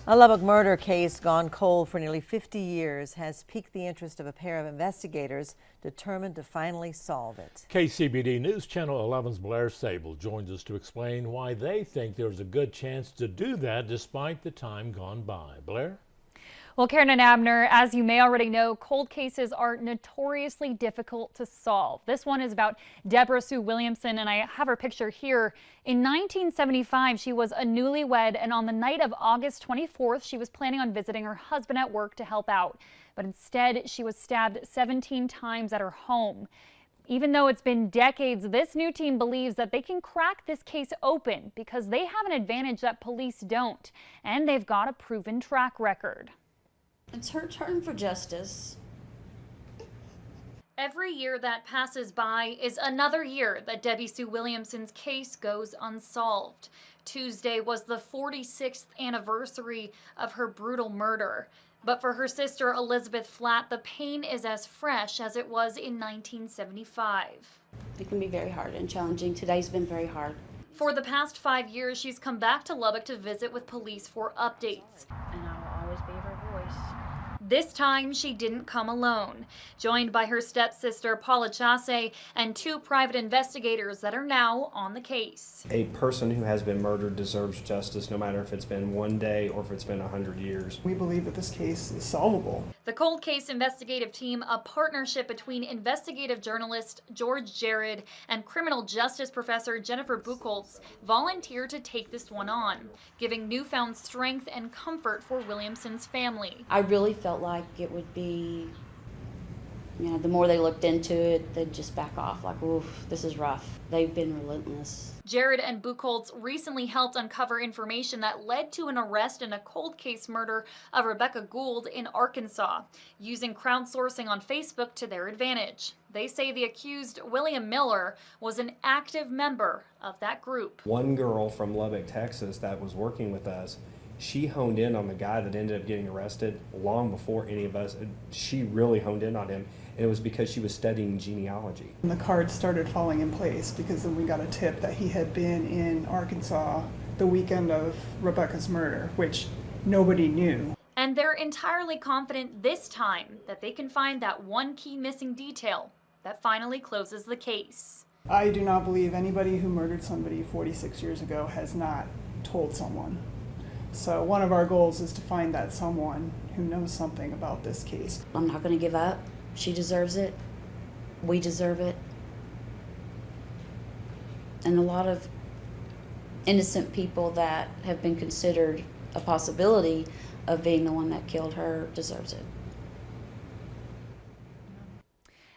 A Lubbock murder case gone cold for nearly 50 years has piqued the interest of a pair of investigators determined to finally solve it. KCBD News Channel 11's Blair Sable joins us to explain why they think there's a good chance to do that despite the time gone by. Blair? Well, Karen and Abner, as you may already know, cold cases are notoriously difficult to solve. This one is about Deborah Sue Williamson, and I have her picture here. In 1975, she was a newlywed, and on the night of August 24th, she was planning on visiting her husband at work to help out. But instead, she was stabbed 17 times at her home. Even though it's been decades, this new team believes that they can crack this case open because they have an advantage that police don't, and they've got a proven track record. It's her turn for justice. Every year that passes by is another year that Debbie Sue Williamson's case goes unsolved. Tuesday was the 46th anniversary of her brutal murder. But for her sister Elizabeth Flatt, the pain is as fresh as it was in 1975. It can be very hard and challenging. Today's been very hard. For the past 5 years, she's come back to Lubbock to visit with police for updates. And I will always be her voice. This time, she didn't come alone. Joined by her stepsister, Paula Chasse, and 2 private investigators that are now on the case. A person who has been murdered deserves justice, no matter if it's been one day or if it's been 100 years. We believe that this case is solvable. The Cold Case Investigative Team, a partnership between investigative journalist George Jared and criminal justice professor Jennifer Bucholtz, volunteered to take this one on, giving newfound strength and comfort for Williamson's family. I really felt like it would be, the more they looked into it, they'd just back off, like, oof, this is rough. They've been relentless. Jared and Bucholtz recently helped uncover information that led to an arrest in a cold case murder of Rebecca Gould in Arkansas, using crowdsourcing on Facebook to their advantage. They say the accused, William Miller, was an active member of that group. One girl from Lubbock, Texas that was working with us, she honed in on the guy that ended up getting arrested long before any of us. She really honed in on him, and it was because she was studying genealogy. And the cards started falling in place because then we got a tip that he had been in Arkansas the weekend of Rebecca's murder, which nobody knew. And they're entirely confident this time that they can find that one key missing detail that finally closes the case. I do not believe anybody who murdered somebody 46 years ago has not told someone. So one of our goals is to find that someone who knows something about this case. I'm not going to give up. She deserves it. We deserve it. And a lot of innocent people that have been considered a possibility of being the one that killed her deserves it.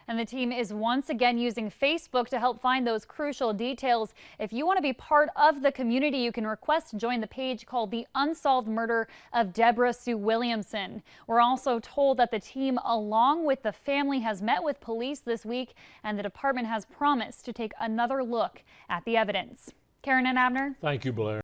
And the team is once again using Facebook to help find those crucial details. If you want to be part of the community, you can request to join the page called The Unsolved Murder of Deborah Sue Williamson. We're also told that the team, along with the family, has met with police this week, and the department has promised to take another look at the evidence. Karen and Abner. Thank you, Blair.